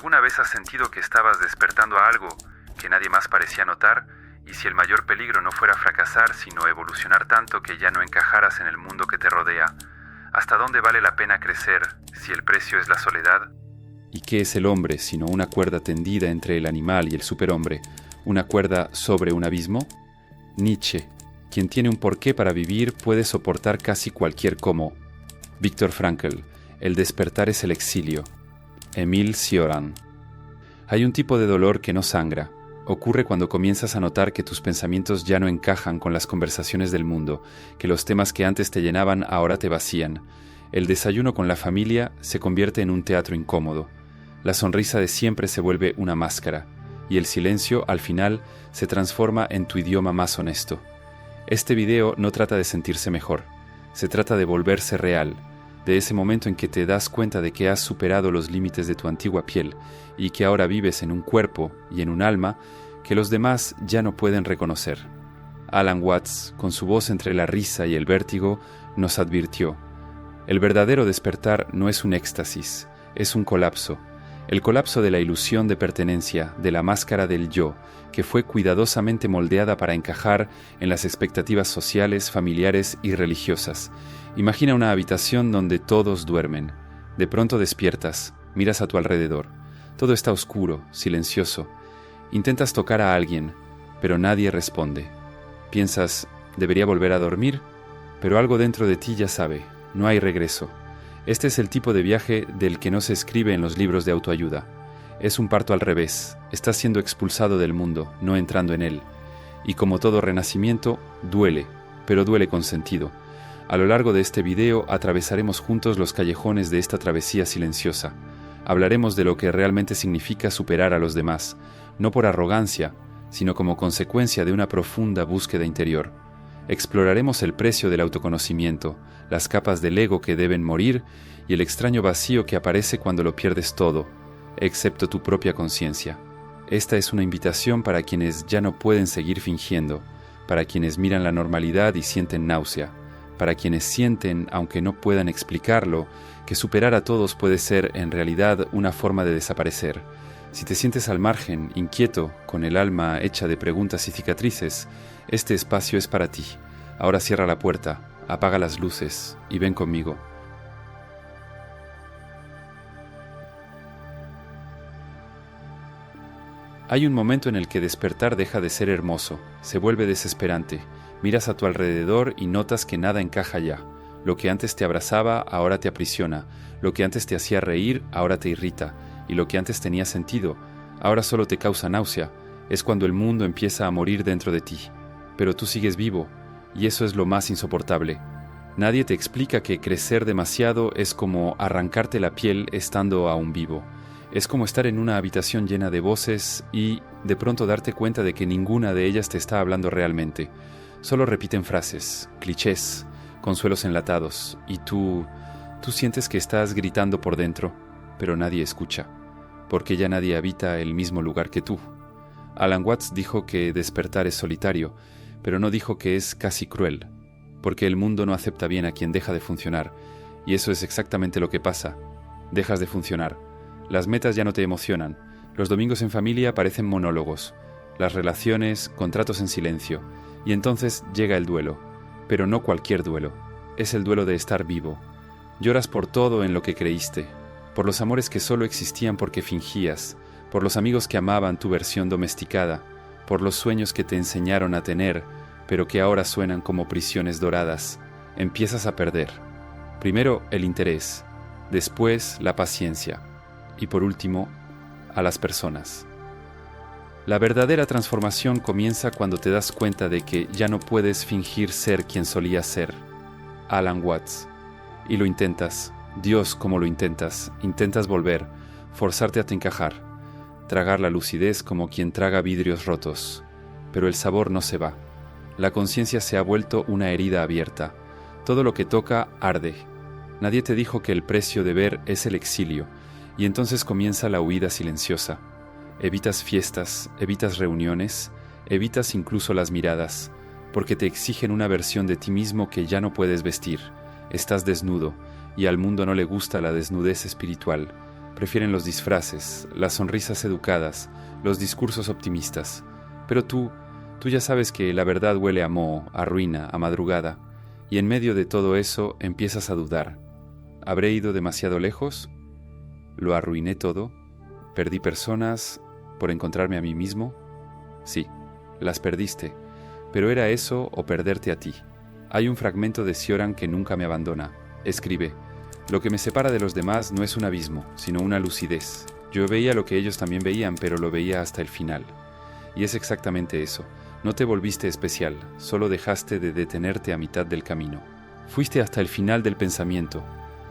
¿Alguna vez has sentido que estabas despertando a algo que nadie más parecía notar? Y si el mayor peligro no fuera fracasar, sino evolucionar tanto que ya no encajaras en el mundo que te rodea, ¿hasta dónde vale la pena crecer si el precio es la soledad? ¿Y qué es el hombre sino una cuerda tendida entre el animal y el superhombre, una cuerda sobre un abismo? Nietzsche, quien tiene un porqué para vivir puede soportar casi cualquier cómo. Viktor Frankl, el despertar es el exilio. Émile Cioran. Hay un tipo de dolor que no sangra. Ocurre cuando comienzas a notar que tus pensamientos ya no encajan con las conversaciones del mundo, que los temas que antes te llenaban ahora te vacían. El desayuno con la familia se convierte en un teatro incómodo. La sonrisa de siempre se vuelve una máscara, y el silencio, al final, se transforma en tu idioma más honesto. Este video no trata de sentirse mejor, se trata de volverse real, de ese momento en que te das cuenta de que has superado los límites de tu antigua piel y que ahora vives en un cuerpo y en un alma que los demás ya no pueden reconocer. Alan Watts, con su voz entre la risa y el vértigo, nos advirtió: el verdadero despertar no es un éxtasis, es un colapso. El colapso de la ilusión de pertenencia, de la máscara del yo, que fue cuidadosamente moldeada para encajar en las expectativas sociales, familiares y religiosas. Imagina una habitación donde todos duermen. De pronto despiertas, miras a tu alrededor. Todo está oscuro, silencioso. Intentas tocar a alguien, pero nadie responde. Piensas, ¿debería volver a dormir? Pero algo dentro de ti ya sabe, no hay regreso. Este es el tipo de viaje del que no se escribe en los libros de autoayuda. Es un parto al revés, estás siendo expulsado del mundo, no entrando en él. Y como todo renacimiento, duele, pero duele con sentido. A lo largo de este video atravesaremos juntos los callejones de esta travesía silenciosa. Hablaremos de lo que realmente significa superar a los demás, no por arrogancia, sino como consecuencia de una profunda búsqueda interior. Exploraremos el precio del autoconocimiento, las capas del ego que deben morir y el extraño vacío que aparece cuando lo pierdes todo, excepto tu propia conciencia. Esta es una invitación para quienes ya no pueden seguir fingiendo, para quienes miran la normalidad y sienten náusea, para quienes sienten, aunque no puedan explicarlo, que superar a todos puede ser en realidad una forma de desaparecer. Si te sientes al margen, inquieto, con el alma hecha de preguntas y cicatrices, este espacio es para ti. Ahora cierra la puerta, apaga las luces y ven conmigo. Hay un momento en el que despertar deja de ser hermoso, se vuelve desesperante. Miras a tu alrededor y notas que nada encaja ya. Lo que antes te abrazaba, ahora te aprisiona. Lo que antes te hacía reír, ahora te irrita. Y lo que antes tenía sentido, ahora solo te causa náusea. Es cuando el mundo empieza a morir dentro de ti. Pero tú sigues vivo, y eso es lo más insoportable. Nadie te explica que crecer demasiado es como arrancarte la piel estando aún vivo. Es como estar en una habitación llena de voces y de pronto darte cuenta de que ninguna de ellas te está hablando realmente. Solo repiten frases, clichés, consuelos enlatados, y tú sientes que estás gritando por dentro, pero nadie escucha, porque ya nadie habita el mismo lugar que tú. Alan Watts dijo que despertar es solitario, pero no dijo que es casi cruel, porque el mundo no acepta bien a quien deja de funcionar, y eso es exactamente lo que pasa. Dejas de funcionar. Las metas ya no te emocionan. Los domingos en familia parecen monólogos. Las relaciones, contratos en silencio. Y entonces llega el duelo. Pero no cualquier duelo. Es el duelo de estar vivo. Lloras por todo en lo que creíste. Por los amores que solo existían porque fingías. Por los amigos que amaban tu versión domesticada. Por los sueños que te enseñaron a tener, pero que ahora suenan como prisiones doradas. Empiezas a perder. Primero el interés. Después la paciencia. Y por último, a las personas. La verdadera transformación comienza cuando te das cuenta de que ya no puedes fingir ser quien solías ser. Alan Watts. Y lo intentas. Dios, cómo lo intentas. Intentas volver, forzarte a te encajar. Tragar la lucidez como quien traga vidrios rotos. Pero el sabor no se va. La conciencia se ha vuelto una herida abierta. Todo lo que toca arde. Nadie te dijo que el precio de ver es el exilio. Y entonces comienza la huida silenciosa. Evitas fiestas, evitas reuniones, evitas incluso las miradas, porque te exigen una versión de ti mismo que ya no puedes vestir. Estás desnudo, y al mundo no le gusta la desnudez espiritual. Prefieren los disfraces, las sonrisas educadas, los discursos optimistas. Pero tú ya sabes que la verdad huele a moho, a ruina, a madrugada, y en medio de todo eso empiezas a dudar. ¿Habré ido demasiado lejos? ¿Lo arruiné todo? ¿Perdí personas por encontrarme a mí mismo? Sí, las perdiste, pero ¿era eso o perderte a ti? Hay un fragmento de Cioran que nunca me abandona. Escribe: lo que me separa de los demás no es un abismo, sino una lucidez. Yo veía lo que ellos también veían, pero lo veía hasta el final. Y es exactamente eso. No te volviste especial, solo dejaste de detenerte a mitad del camino. Fuiste hasta el final del pensamiento,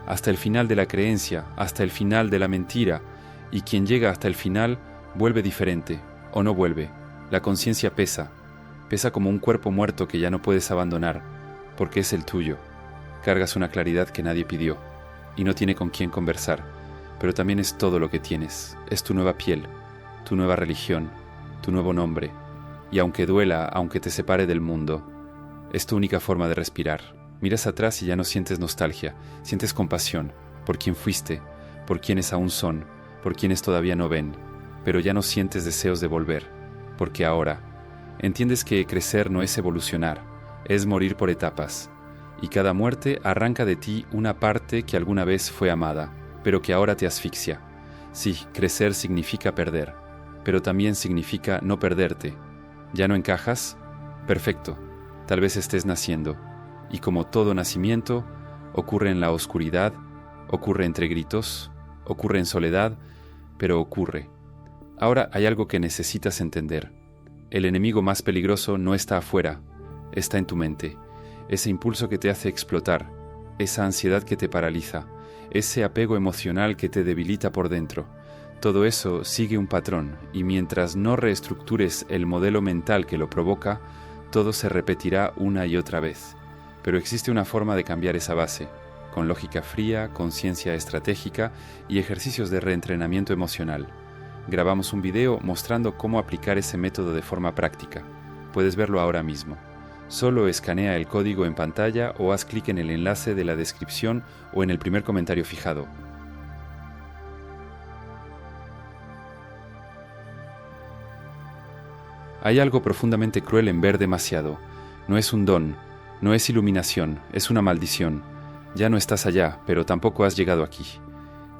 hasta el final de la creencia, hasta el final de la mentira, y quien llega hasta el final vuelve diferente, o no vuelve. La conciencia pesa como un cuerpo muerto que ya no puedes abandonar, porque es el tuyo. Cargas una claridad que nadie pidió, y no tiene con quién conversar, pero también es todo lo que tienes. Es tu nueva piel, tu nueva religión, tu nuevo nombre, y aunque duela, aunque te separe del mundo, es tu única forma de respirar. Miras atrás y ya no sientes nostalgia, sientes compasión por quien fuiste, por quienes aún son, por quienes todavía no ven, pero ya no sientes deseos de volver, porque ahora entiendes que crecer no es evolucionar, es morir por etapas, y cada muerte arranca de ti una parte que alguna vez fue amada, pero que ahora te asfixia. Sí, crecer significa perder, pero también significa no perderte. ¿Ya no encajas? Perfecto, tal vez estés naciendo, y como todo nacimiento, ocurre en la oscuridad, ocurre entre gritos, ocurre en soledad, pero ocurre. Ahora hay algo que necesitas entender. El enemigo más peligroso no está afuera, está en tu mente. Ese impulso que te hace explotar, esa ansiedad que te paraliza, ese apego emocional que te debilita por dentro. Todo eso sigue un patrón, y mientras no reestructures el modelo mental que lo provoca, todo se repetirá una y otra vez. Pero existe una forma de cambiar esa base, con lógica fría, conciencia estratégica y ejercicios de reentrenamiento emocional. Grabamos un video mostrando cómo aplicar ese método de forma práctica. Puedes verlo ahora mismo. Solo escanea el código en pantalla o haz clic en el enlace de la descripción o en el primer comentario fijado. Hay algo profundamente cruel en ver demasiado. No es un don, no es iluminación, es una maldición. Ya no estás allá, pero tampoco has llegado aquí.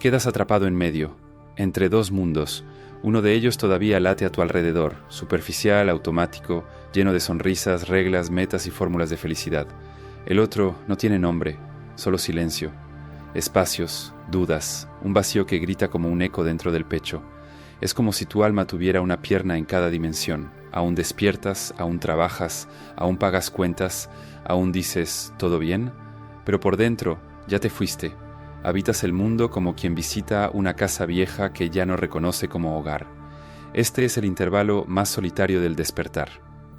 Quedas atrapado en medio, entre dos mundos. Uno de ellos todavía late a tu alrededor, superficial, automático, lleno de sonrisas, reglas, metas y fórmulas de felicidad. El otro no tiene nombre, solo silencio. Espacios, dudas, un vacío que grita como un eco dentro del pecho. Es como si tu alma tuviera una pierna en cada dimensión. Aún despiertas, aún trabajas, aún pagas cuentas, aún dices ¿todo bien? Pero por dentro ya te fuiste. Habitas el mundo como quien visita una casa vieja que ya no reconoce como hogar. Este es el intervalo más solitario del despertar,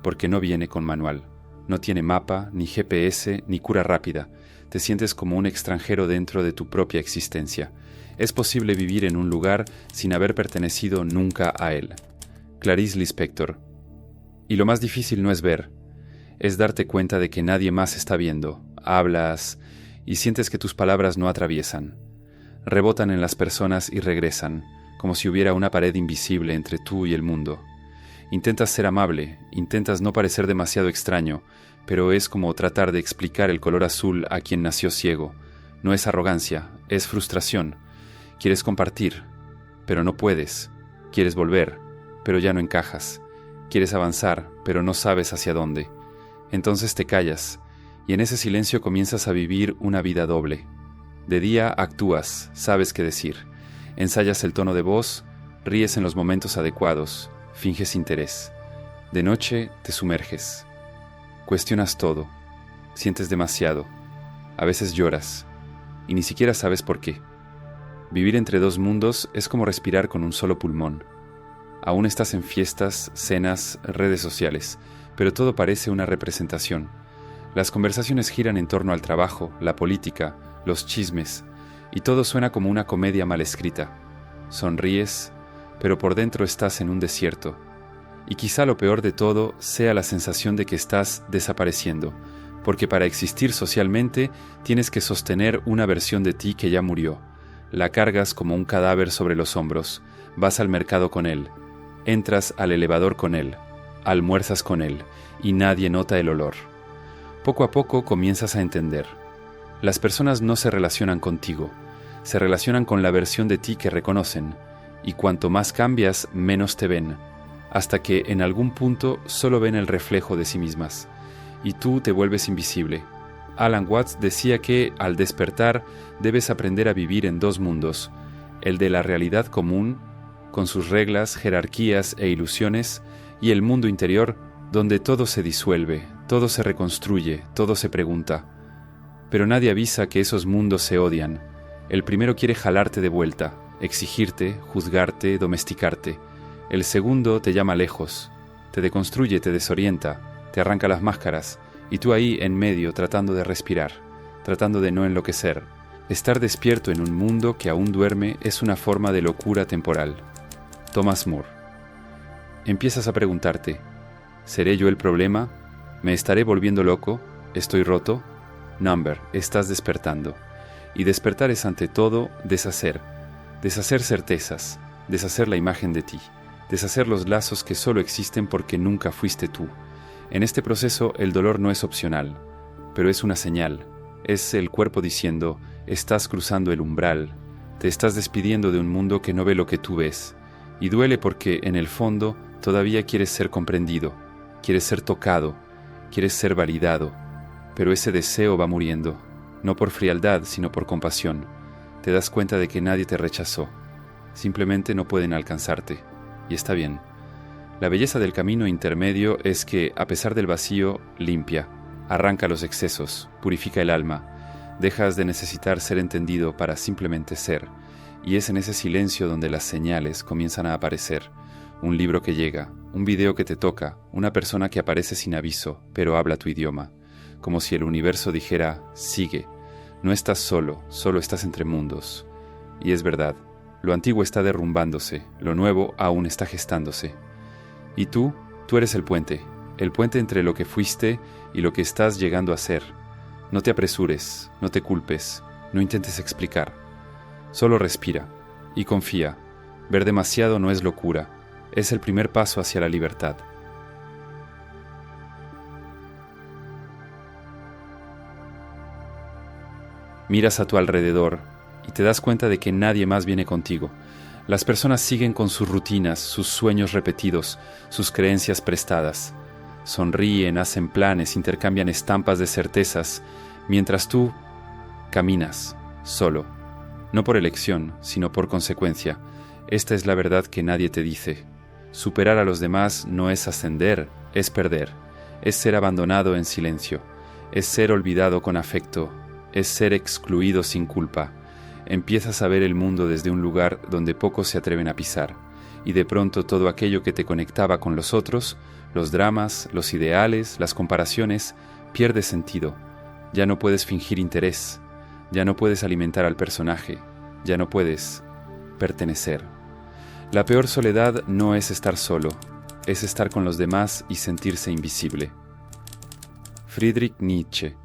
porque no viene con manual. No tiene mapa, ni GPS, ni cura rápida. Te sientes como un extranjero dentro de tu propia existencia. Es posible vivir en un lugar sin haber pertenecido nunca a él. Clarice Lispector. Y lo más difícil no es ver, es darte cuenta de que nadie más está viendo. Hablas y sientes que tus palabras no atraviesan. Rebotan en las personas y regresan, como si hubiera una pared invisible entre tú y el mundo. Intentas ser amable, intentas no parecer demasiado extraño, pero es como tratar de explicar el color azul a quien nació ciego. No es arrogancia, es frustración. Quieres compartir, pero no puedes. Quieres volver, pero ya no encajas. Quieres avanzar, pero no sabes hacia dónde. Entonces te callas, y en ese silencio comienzas a vivir una vida doble. De día actúas, sabes qué decir. Ensayas el tono de voz, ríes en los momentos adecuados, finges interés. De noche te sumerges. Cuestionas todo, sientes demasiado. A veces lloras, y ni siquiera sabes por qué. Vivir entre dos mundos es como respirar con un solo pulmón. Aún estás en fiestas, cenas, redes sociales, pero todo parece una representación. Las conversaciones giran en torno al trabajo, la política, los chismes, y todo suena como una comedia mal escrita. Sonríes, pero por dentro estás en un desierto. Y quizá lo peor de todo sea la sensación de que estás desapareciendo, porque para existir socialmente tienes que sostener una versión de ti que ya murió. La cargas como un cadáver sobre los hombros, vas al mercado con él, entras al elevador con él, almuerzas con él, y nadie nota el olor. Poco a poco comienzas a entender. Las personas no se relacionan contigo, se relacionan con la versión de ti que reconocen, y cuanto más cambias, menos te ven, hasta que en algún punto solo ven el reflejo de sí mismas, y tú te vuelves invisible. Alan Watts decía que, al despertar, debes aprender a vivir en dos mundos, el de la realidad común, con sus reglas, jerarquías e ilusiones, y el mundo interior, donde todo se disuelve, todo se reconstruye, todo se pregunta. Pero nadie avisa que esos mundos se odian. El primero quiere jalarte de vuelta, exigirte, juzgarte, domesticarte. El segundo te llama lejos, te deconstruye, te desorienta, te arranca las máscaras, y tú ahí en medio tratando de respirar, tratando de no enloquecer. Estar despierto en un mundo que aún duerme es una forma de locura temporal. Thomas Moore. Empiezas a preguntarte, ¿seré yo el problema? ¿Me estaré volviendo loco? ¿Estoy roto? Number, estás despertando. Y despertar es ante todo deshacer certezas, deshacer la imagen de ti, deshacer los lazos que solo existen porque nunca fuiste tú. En este proceso el dolor no es opcional, pero es una señal. Es el cuerpo diciendo, estás cruzando el umbral, te estás despidiendo de un mundo que no ve lo que tú ves. Y duele porque, en el fondo, todavía quieres ser comprendido, quieres ser tocado, quieres ser validado. Pero ese deseo va muriendo, no por frialdad, sino por compasión. Te das cuenta de que nadie te rechazó. Simplemente no pueden alcanzarte. Y está bien. La belleza del camino intermedio es que, a pesar del vacío, limpia, arranca los excesos, purifica el alma. Dejas de necesitar ser entendido para simplemente ser. Y es en ese silencio donde las señales comienzan a aparecer. Un libro que llega, un video que te toca, una persona que aparece sin aviso, pero habla tu idioma. Como si el universo dijera, sigue. No estás solo, solo estás entre mundos. Y es verdad, lo antiguo está derrumbándose, lo nuevo aún está gestándose. Y tú eres el puente entre lo que fuiste y lo que estás llegando a ser. No te apresures, no te culpes, no intentes explicar. Solo respira y confía. Ver demasiado no es locura, es el primer paso hacia la libertad. Miras a tu alrededor y te das cuenta de que nadie más viene contigo. Las personas siguen con sus rutinas, sus sueños repetidos, sus creencias prestadas. Sonríen, hacen planes, intercambian estampas de certezas, mientras tú caminas, solo. No por elección, sino por consecuencia. Esta es la verdad que nadie te dice. Superar a los demás no es ascender, es perder. Es ser abandonado en silencio. Es ser olvidado con afecto. Es ser excluido sin culpa. Empiezas a ver el mundo desde un lugar donde pocos se atreven a pisar. Y de pronto todo aquello que te conectaba con los otros, los dramas, los ideales, las comparaciones, pierde sentido. Ya no puedes fingir interés. Ya no puedes alimentar al personaje, ya no puedes pertenecer. La peor soledad no es estar solo, es estar con los demás y sentirse invisible. Friedrich Nietzsche.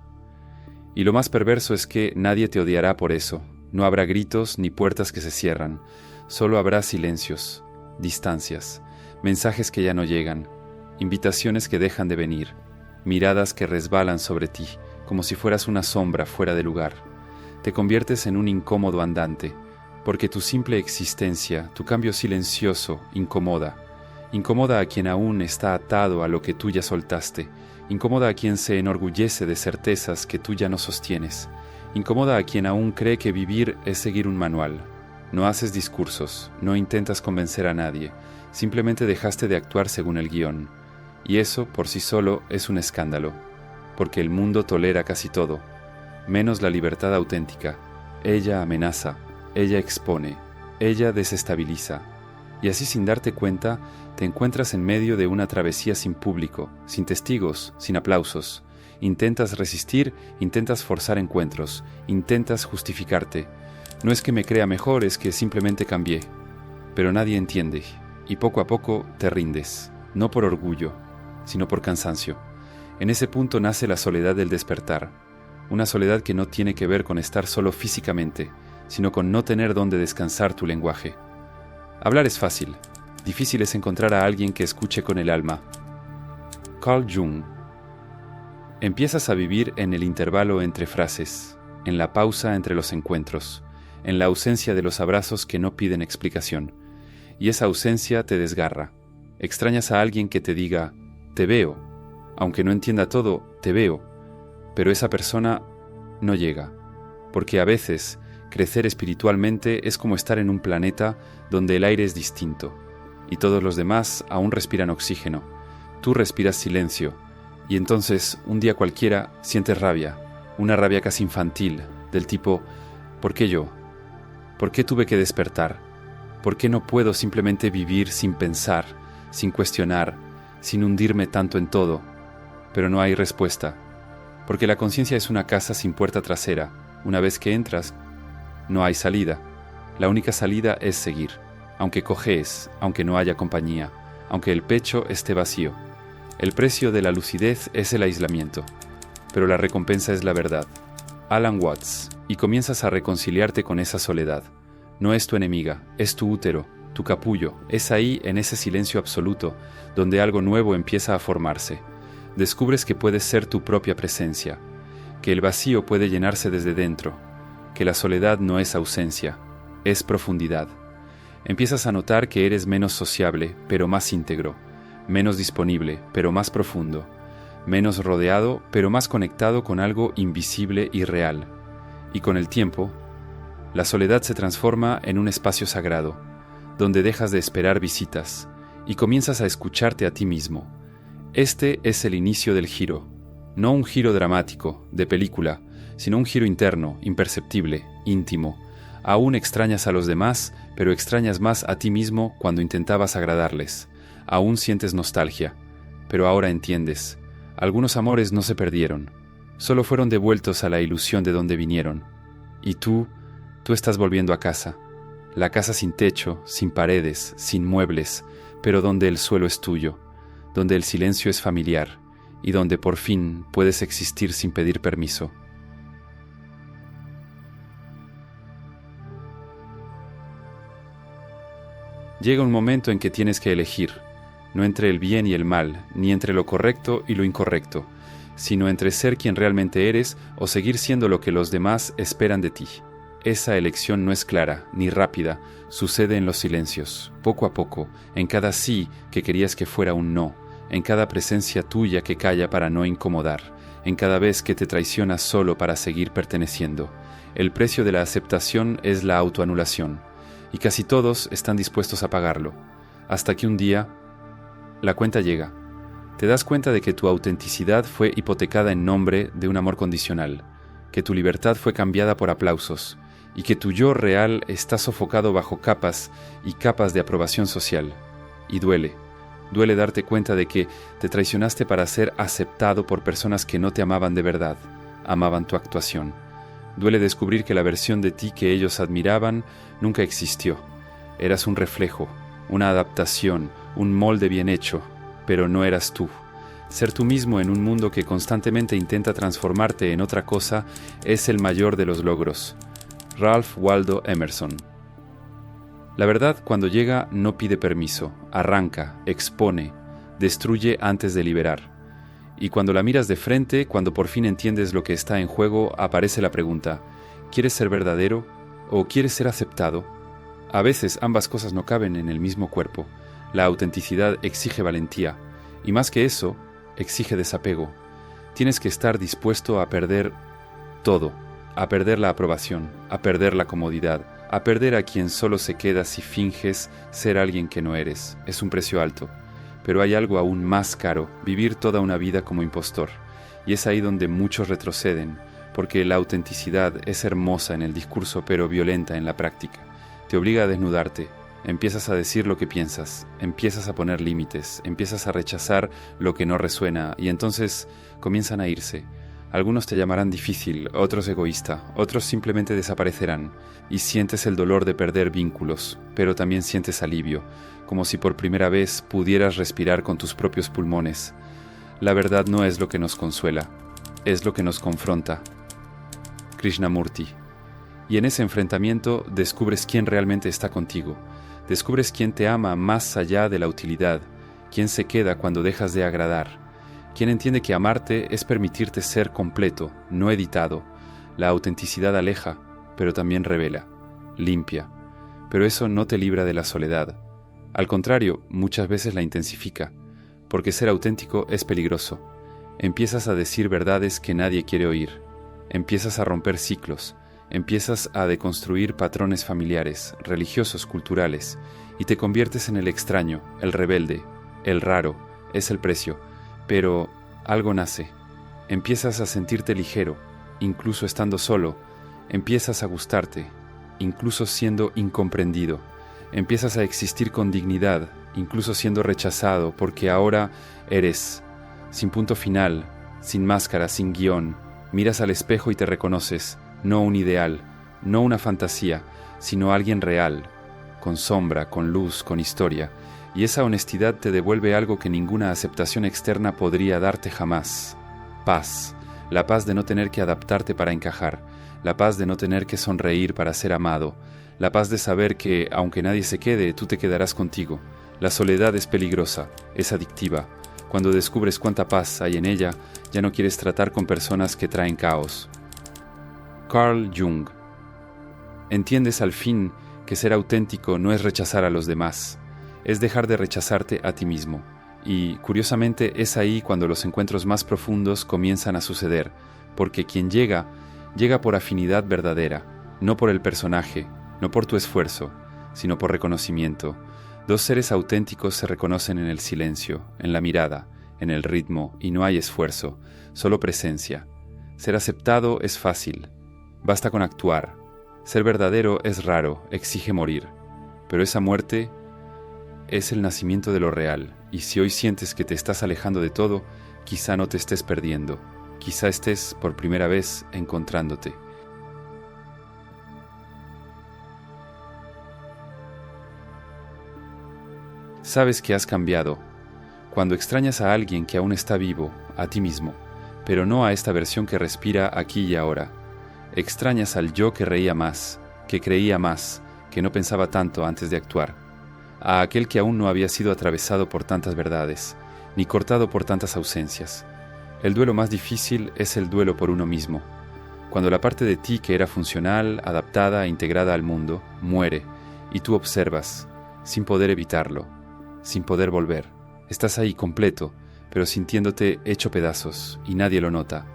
Y lo más perverso es que nadie te odiará por eso. No habrá gritos ni puertas que se cierran. Solo habrá silencios, distancias, mensajes que ya no llegan, invitaciones que dejan de venir, miradas que resbalan sobre ti, como si fueras una sombra fuera de lugar. Te conviertes en un incómodo andante, porque tu simple existencia, tu cambio silencioso, incomoda a quien aún está atado a lo que tú ya soltaste, incomoda a quien se enorgullece de certezas que tú ya no sostienes, incomoda a quien aún cree que vivir es seguir un manual. No haces discursos, no intentas convencer a nadie, simplemente dejaste de actuar según el guión, y eso por sí solo es un escándalo, porque el mundo tolera casi todo, menos la libertad auténtica. Ella amenaza, ella expone, ella desestabiliza. Y así sin darte cuenta, te encuentras en medio de una travesía sin público, sin testigos, sin aplausos. Intentas resistir, intentas forzar encuentros, intentas justificarte. No es que me crea mejor, es que simplemente cambié. Pero nadie entiende, y poco a poco te rindes, no por orgullo, sino por cansancio. En ese punto nace la soledad del despertar. Una soledad que no tiene que ver con estar solo físicamente, sino con no tener dónde descansar tu lenguaje. Hablar es fácil, difícil es encontrar a alguien que escuche con el alma. Carl Jung. Empiezas a vivir en el intervalo entre frases, en la pausa entre los encuentros, en la ausencia de los abrazos que no piden explicación. Y esa ausencia te desgarra. Extrañas a alguien que te diga, te veo. Aunque no entienda todo, te veo. Pero esa persona no llega. Porque a veces, crecer espiritualmente es como estar en un planeta donde el aire es distinto. Y todos los demás aún respiran oxígeno. Tú respiras silencio. Y entonces, un día cualquiera, sientes rabia. Una rabia casi infantil, del tipo, ¿por qué yo? ¿Por qué tuve que despertar? ¿Por qué no puedo simplemente vivir sin pensar, sin cuestionar, sin hundirme tanto en todo? Pero no hay respuesta, porque la conciencia es una casa sin puerta trasera. Una vez que entras, no hay salida. La única salida es seguir, aunque cojees, aunque no haya compañía, aunque el pecho esté vacío. El precio de la lucidez es el aislamiento, pero la recompensa es la verdad. Alan Watts, y comienzas a reconciliarte con esa soledad. No es tu enemiga, es tu útero, tu capullo. Es ahí, en ese silencio absoluto, donde algo nuevo empieza a formarse. Descubres que puedes ser tu propia presencia, que el vacío puede llenarse desde dentro, que la soledad no es ausencia, es profundidad. Empiezas a notar que eres menos sociable, pero más íntegro, menos disponible, pero más profundo, menos rodeado, pero más conectado con algo invisible y real. Y con el tiempo, la soledad se transforma en un espacio sagrado, donde dejas de esperar visitas y comienzas a escucharte a ti mismo. Este es el inicio del giro, no un giro dramático, de película, sino un giro interno, imperceptible, íntimo. Aún extrañas a los demás, pero extrañas más a ti mismo cuando intentabas agradarles. Aún sientes nostalgia, pero ahora entiendes. Algunos amores no se perdieron, solo fueron devueltos a la ilusión de donde vinieron. Y tú estás volviendo a casa. La casa sin techo, sin paredes, sin muebles, pero donde el suelo es tuyo, donde el silencio es familiar y donde por fin puedes existir sin pedir permiso. Llega un momento en que tienes que elegir, no entre el bien y el mal, ni entre lo correcto y lo incorrecto, sino entre ser quien realmente eres o seguir siendo lo que los demás esperan de ti. Esa elección no es clara ni rápida, sucede en los silencios, poco a poco, en cada sí que querías que fuera un no, en cada presencia tuya que calla para no incomodar, en cada vez que te traicionas solo para seguir perteneciendo. El precio de la aceptación es la autoanulación, y casi todos están dispuestos a pagarlo, hasta que un día la cuenta llega. Te das cuenta de que tu autenticidad fue hipotecada en nombre de un amor condicional, que tu libertad fue cambiada por aplausos, y que tu yo real está sofocado bajo capas y capas de aprobación social. Y duele darte cuenta de que te traicionaste para ser aceptado por personas que no te amaban de verdad, amaban tu actuación. Duele descubrir que la versión de ti que ellos admiraban nunca existió. Eras un reflejo, una adaptación, un molde bien hecho, pero no eras tú. Ser tú mismo en un mundo que constantemente intenta transformarte en otra cosa es el mayor de los logros. Ralph Waldo Emerson. La verdad, cuando llega, no pide permiso, arranca, expone, destruye antes de liberar. Y cuando la miras de frente, cuando por fin entiendes lo que está en juego, aparece la pregunta: ¿quieres ser verdadero o quieres ser aceptado? A veces ambas cosas no caben en el mismo cuerpo. La autenticidad exige valentía, y más que eso, exige desapego. Tienes que estar dispuesto a perder todo, a perder la aprobación, a perder la comodidad, a perder a quien solo se queda si finges ser alguien que no eres. Es un precio alto. Pero hay algo aún más caro: vivir toda una vida como impostor. Y es ahí donde muchos retroceden, porque la autenticidad es hermosa en el discurso pero violenta en la práctica. Te obliga a desnudarte, empiezas a decir lo que piensas, empiezas a poner límites, empiezas a rechazar lo que no resuena y entonces comienzan a irse. Algunos te llamarán difícil, otros egoísta, otros simplemente desaparecerán y sientes el dolor de perder vínculos, pero también sientes alivio, como si por primera vez pudieras respirar con tus propios pulmones. La verdad no es lo que nos consuela, es lo que nos confronta. Krishnamurti. Y en ese enfrentamiento descubres quién realmente está contigo, descubres quién te ama más allá de la utilidad, quién se queda cuando dejas de agradar, quién entiende que amarte es permitirte ser completo, no editado. La autenticidad aleja, pero también revela, limpia, pero eso no te libra de la soledad. Al contrario, muchas veces la intensifica, porque ser auténtico es peligroso. Empiezas a decir verdades que nadie quiere oír, empiezas a romper ciclos, empiezas a deconstruir patrones familiares, religiosos, culturales, y te conviertes en el extraño, el rebelde, el raro, es el precio. Pero algo nace, empiezas a sentirte ligero, incluso estando solo, empiezas a gustarte, incluso siendo incomprendido, empiezas a existir con dignidad, incluso siendo rechazado, porque ahora eres, sin punto final, sin máscara, sin guión, miras al espejo y te reconoces, no un ideal, no una fantasía, sino alguien real, con sombra, con luz, con historia, y esa honestidad te devuelve algo que ninguna aceptación externa podría darte jamás: paz, la paz de no tener que adaptarte para encajar, la paz de no tener que sonreír para ser amado, la paz de saber que, aunque nadie se quede, tú te quedarás contigo. La soledad es peligrosa, es adictiva. Cuando descubres cuánta paz hay en ella, ya no quieres tratar con personas que traen caos. Carl Jung. Entiendes al fin que ser auténtico no es rechazar a los demás, es dejar de rechazarte a ti mismo. Y, curiosamente, es ahí cuando los encuentros más profundos comienzan a suceder, porque quien llega por afinidad verdadera, no por el personaje, no por tu esfuerzo, sino por reconocimiento. Dos seres auténticos se reconocen en el silencio, en la mirada, en el ritmo, y no hay esfuerzo, solo presencia. Ser aceptado es fácil, basta con actuar. Ser verdadero es raro, exige morir, pero esa muerte es el nacimiento de lo real, y si hoy sientes que te estás alejando de todo, quizá no te estés perdiendo, quizá estés por primera vez encontrándote. Sabes que has cambiado cuando extrañas a alguien que aún está vivo, a ti mismo, pero no a esta versión que respira aquí y ahora. Extrañas al yo que reía más, que creía más, que no pensaba tanto antes de actuar, a aquel que aún no había sido atravesado por tantas verdades, ni cortado por tantas ausencias. El duelo más difícil es el duelo por uno mismo, cuando la parte de ti que era funcional, adaptada e integrada al mundo, muere, y tú observas, sin poder evitarlo, sin poder volver. Estás ahí completo, pero sintiéndote hecho pedazos, y nadie lo nota,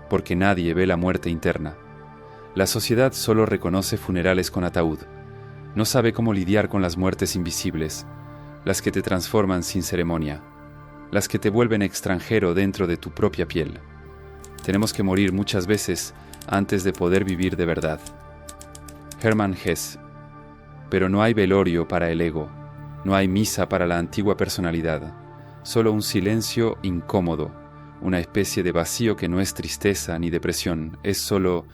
porque nadie ve la muerte interna. La sociedad solo reconoce funerales con ataúd. No sabe cómo lidiar con las muertes invisibles, las que te transforman sin ceremonia, las que te vuelven extranjero dentro de tu propia piel. Tenemos que morir muchas veces antes de poder vivir de verdad. Hermann Hesse. Pero no hay velorio para el ego, no hay misa para la antigua personalidad, solo un silencio incómodo, una especie de vacío que no es tristeza ni depresión, es solo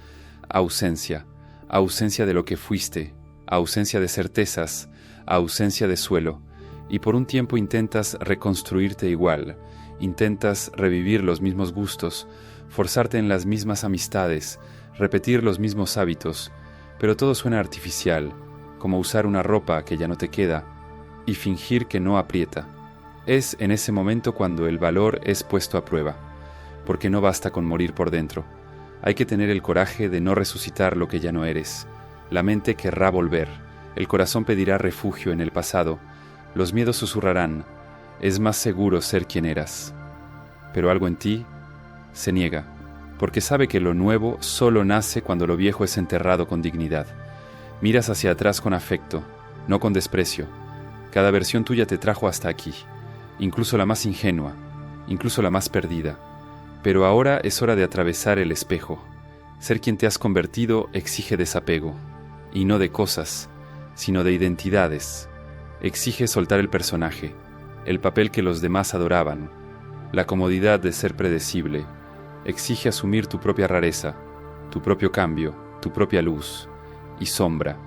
ausencia, ausencia de lo que fuiste, ausencia de certezas, ausencia de suelo, y por un tiempo intentas reconstruirte igual, intentas revivir los mismos gustos, forzarte en las mismas amistades, repetir los mismos hábitos, pero todo suena artificial, como usar una ropa que ya no te queda, y fingir que no aprieta. Es en ese momento cuando el valor es puesto a prueba, porque no basta con morir por dentro. Hay que tener el coraje de no resucitar lo que ya no eres. La mente querrá volver, el corazón pedirá refugio en el pasado, los miedos susurrarán, es más seguro ser quien eras. Pero algo en ti se niega, porque sabe que lo nuevo solo nace cuando lo viejo es enterrado con dignidad. Miras hacia atrás con afecto, no con desprecio. Cada versión tuya te trajo hasta aquí, incluso la más ingenua, incluso la más perdida. Pero ahora es hora de atravesar el espejo. Ser quien te has convertido exige desapego, y no de cosas, sino de identidades. Exige soltar el personaje, el papel que los demás adoraban, la comodidad de ser predecible. Exige asumir tu propia rareza, tu propio cambio, tu propia luz y sombra.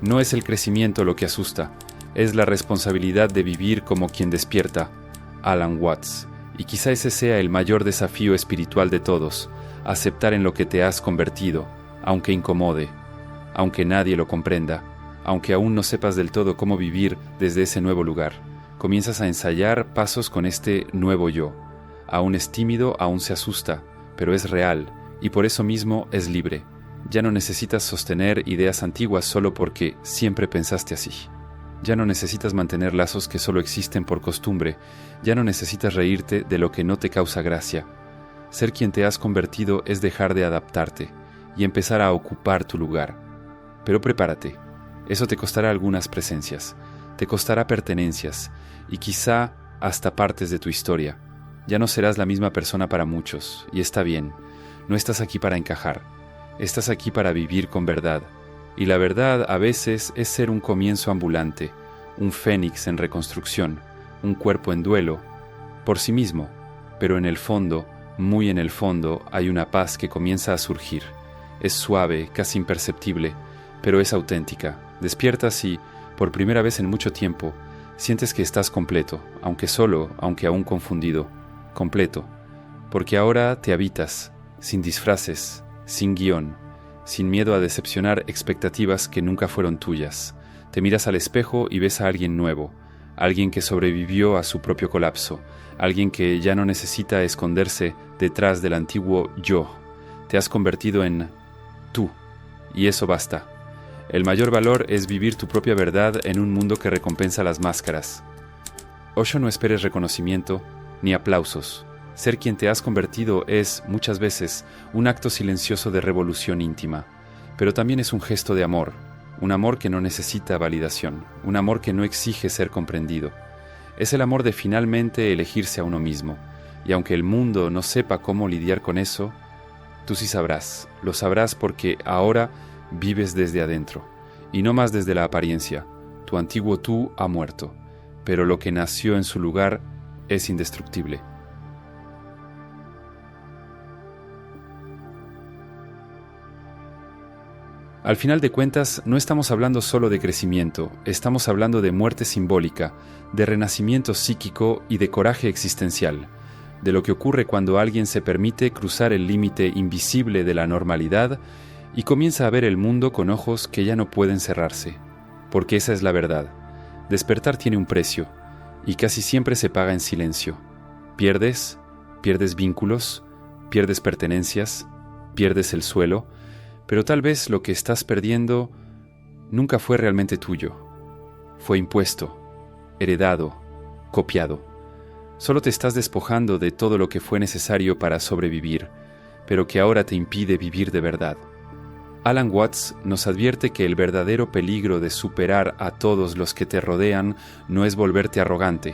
No es el crecimiento lo que asusta, es la responsabilidad de vivir como quien despierta. Alan Watts. Y quizá ese sea el mayor desafío espiritual de todos, aceptar en lo que te has convertido, aunque incomode, aunque nadie lo comprenda, aunque aún no sepas del todo cómo vivir desde ese nuevo lugar. Comienzas a ensayar pasos con este nuevo yo. Aún es tímido, aún se asusta, pero es real, y por eso mismo es libre. Ya no necesitas sostener ideas antiguas solo porque siempre pensaste así. Ya no necesitas mantener lazos que solo existen por costumbre. Ya no necesitas reírte de lo que no te causa gracia. Ser quien te has convertido es dejar de adaptarte y empezar a ocupar tu lugar. Pero prepárate. Eso te costará algunas presencias, te costará pertenencias y quizá hasta partes de tu historia. Ya no serás la misma persona para muchos, y está bien. No estás aquí para encajar. Estás aquí para vivir con verdad. Y la verdad a veces es ser un comienzo ambulante, un fénix en reconstrucción, un cuerpo en duelo, por sí mismo, pero en el fondo, muy en el fondo, hay una paz que comienza a surgir. Es suave, casi imperceptible, pero es auténtica. Despiertas y, por primera vez en mucho tiempo, sientes que estás completo, aunque solo, aunque aún confundido. Completo, porque ahora te habitas, sin disfraces, sin guión, sin miedo a decepcionar expectativas que nunca fueron tuyas. Te miras al espejo y ves a alguien nuevo, alguien que sobrevivió a su propio colapso, alguien que ya no necesita esconderse detrás del antiguo yo. Te has convertido en tú, y eso basta. El mayor valor es vivir tu propia verdad en un mundo que recompensa las máscaras. Osho, no esperes reconocimiento ni aplausos. Ser quien te has convertido es, muchas veces, un acto silencioso de revolución íntima, pero también es un gesto de amor, un amor que no necesita validación, un amor que no exige ser comprendido. Es el amor de finalmente elegirse a uno mismo, y aunque el mundo no sepa cómo lidiar con eso, tú sí sabrás, lo sabrás porque ahora vives desde adentro, y no más desde la apariencia. Tu antiguo tú ha muerto, pero lo que nació en su lugar es indestructible. Al final de cuentas, no estamos hablando solo de crecimiento, estamos hablando de muerte simbólica, de renacimiento psíquico y de coraje existencial, de lo que ocurre cuando alguien se permite cruzar el límite invisible de la normalidad y comienza a ver el mundo con ojos que ya no pueden cerrarse, porque esa es la verdad. Despertar tiene un precio, y casi siempre se paga en silencio. Pierdes vínculos, pierdes pertenencias, pierdes el suelo, pero tal vez lo que estás perdiendo nunca fue realmente tuyo. Fue impuesto, heredado, copiado. Solo te estás despojando de todo lo que fue necesario para sobrevivir, pero que ahora te impide vivir de verdad. Alan Watts nos advierte que el verdadero peligro de superar a todos los que te rodean no es volverte arrogante,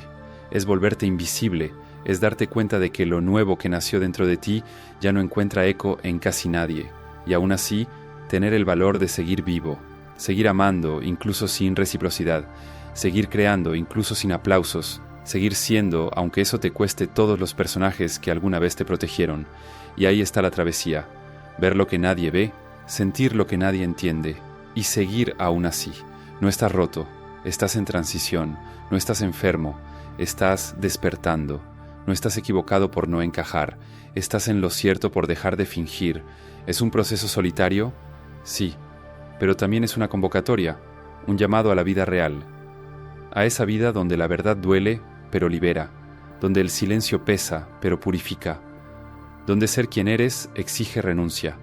es volverte invisible, es darte cuenta de que lo nuevo que nació dentro de ti ya no encuentra eco en casi nadie. Y aún así, tener el valor de seguir vivo, seguir amando incluso sin reciprocidad, seguir creando incluso sin aplausos, seguir siendo aunque eso te cueste todos los personajes que alguna vez te protegieron. Y ahí está la travesía, ver lo que nadie ve, sentir lo que nadie entiende y seguir aún así. No estás roto, estás en transición, no estás enfermo, estás despertando, no estás equivocado por no encajar, estás en lo cierto por dejar de fingir. ¿Es un proceso solitario? Sí, pero también es una convocatoria, un llamado a la vida real, a esa vida donde la verdad duele, pero libera, donde el silencio pesa, pero purifica, donde ser quien eres exige renuncia,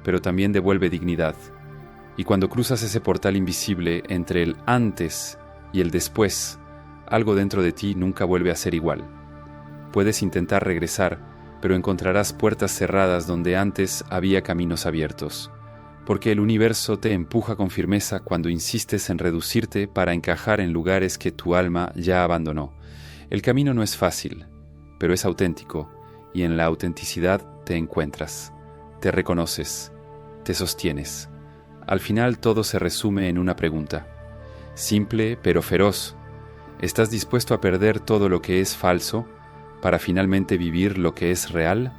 pero también devuelve dignidad. Y cuando cruzas ese portal invisible entre el antes y el después, algo dentro de ti nunca vuelve a ser igual. Puedes intentar regresar, pero encontrarás puertas cerradas donde antes había caminos abiertos, porque el universo te empuja con firmeza cuando insistes en reducirte para encajar en lugares que tu alma ya abandonó. El camino no es fácil, pero es auténtico, y en la autenticidad te encuentras, te reconoces, te sostienes. Al final todo se resume en una pregunta, simple pero feroz. ¿Estás dispuesto a perder todo lo que es falso para finalmente vivir lo que es real?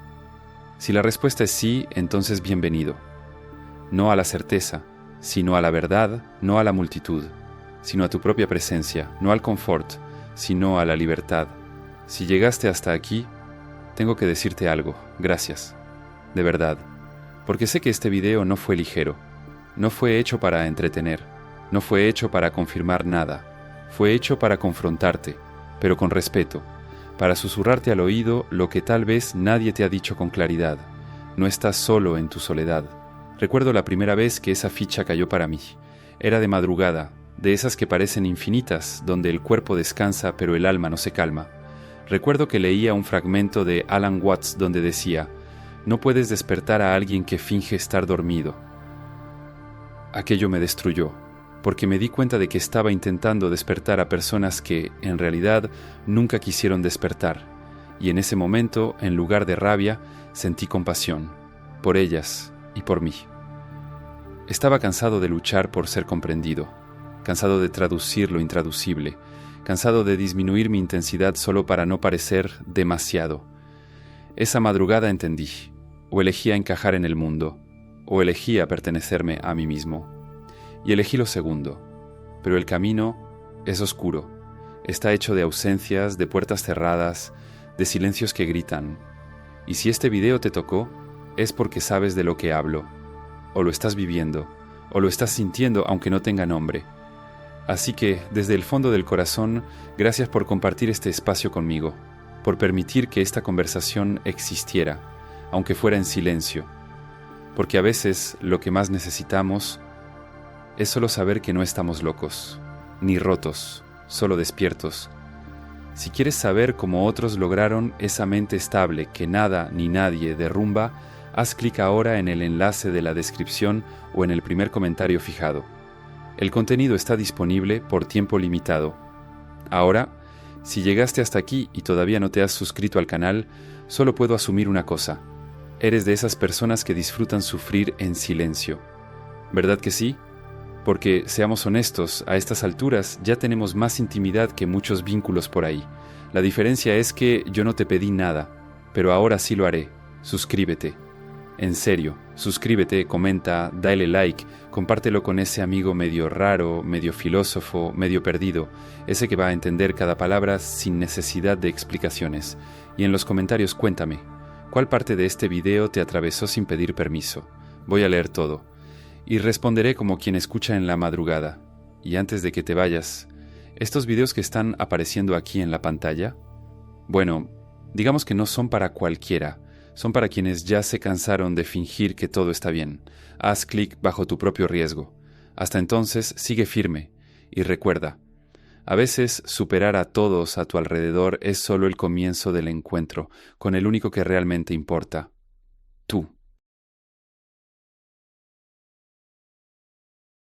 Si la respuesta es sí, entonces bienvenido. No a la certeza, sino a la verdad, no a la multitud, sino a tu propia presencia, no al confort, sino a la libertad. Si llegaste hasta aquí, tengo que decirte algo, gracias, de verdad, porque sé que este video no fue ligero, No fue hecho para entretener, no fue hecho para confirmar nada, fue hecho para confrontarte, pero con respeto, para susurrarte al oído lo que tal vez nadie te ha dicho con claridad. No estás solo en tu soledad. Recuerdo la primera vez que esa ficha cayó para mí. Era de madrugada, de esas que parecen infinitas, donde el cuerpo descansa pero el alma no se calma. Recuerdo que leía un fragmento de Alan Watts donde decía: no puedes despertar a alguien que finge estar dormido. Aquello me destruyó, porque me di cuenta de que estaba intentando despertar a personas que, en realidad, nunca quisieron despertar, y en ese momento, en lugar de rabia, sentí compasión, por ellas y por mí. Estaba cansado de luchar por ser comprendido, cansado de traducir lo intraducible, cansado de disminuir mi intensidad solo para no parecer demasiado. Esa madrugada entendí, o elegía encajar en el mundo, o elegía pertenecerme a mí mismo. Y elegí lo segundo, pero el camino es oscuro, está hecho de ausencias, de puertas cerradas, de silencios que gritan. Y si este video te tocó, es porque sabes de lo que hablo, o lo estás viviendo, o lo estás sintiendo aunque no tenga nombre. Así que, desde el fondo del corazón, gracias por compartir este espacio conmigo, por permitir que esta conversación existiera, aunque fuera en silencio, porque a veces lo que más necesitamos es solo saber que no estamos locos, ni rotos, solo despiertos. Si quieres saber cómo otros lograron esa mente estable que nada ni nadie derrumba, haz clic ahora en el enlace de la descripción o en el primer comentario fijado. El contenido está disponible por tiempo limitado. Ahora, si llegaste hasta aquí y todavía no te has suscrito al canal, solo puedo asumir una cosa. Eres de esas personas que disfrutan sufrir en silencio. ¿Verdad que sí? Porque, seamos honestos, a estas alturas ya tenemos más intimidad que muchos vínculos por ahí. La diferencia es que yo no te pedí nada, pero ahora sí lo haré. Suscríbete. En serio, suscríbete, comenta, dale like, compártelo con ese amigo medio raro, medio filósofo, medio perdido, ese que va a entender cada palabra sin necesidad de explicaciones. Y en los comentarios cuéntame, ¿cuál parte de este video te atravesó sin pedir permiso? Voy a leer todo. Y responderé como quien escucha en la madrugada. Y antes de que te vayas, ¿estos videos que están apareciendo aquí en la pantalla? Bueno, digamos que no son para cualquiera, son para quienes ya se cansaron de fingir que todo está bien. Haz clic bajo tu propio riesgo. Hasta entonces, sigue firme. Y recuerda, a veces superar a todos a tu alrededor es solo el comienzo del encuentro con el único que realmente importa: tú.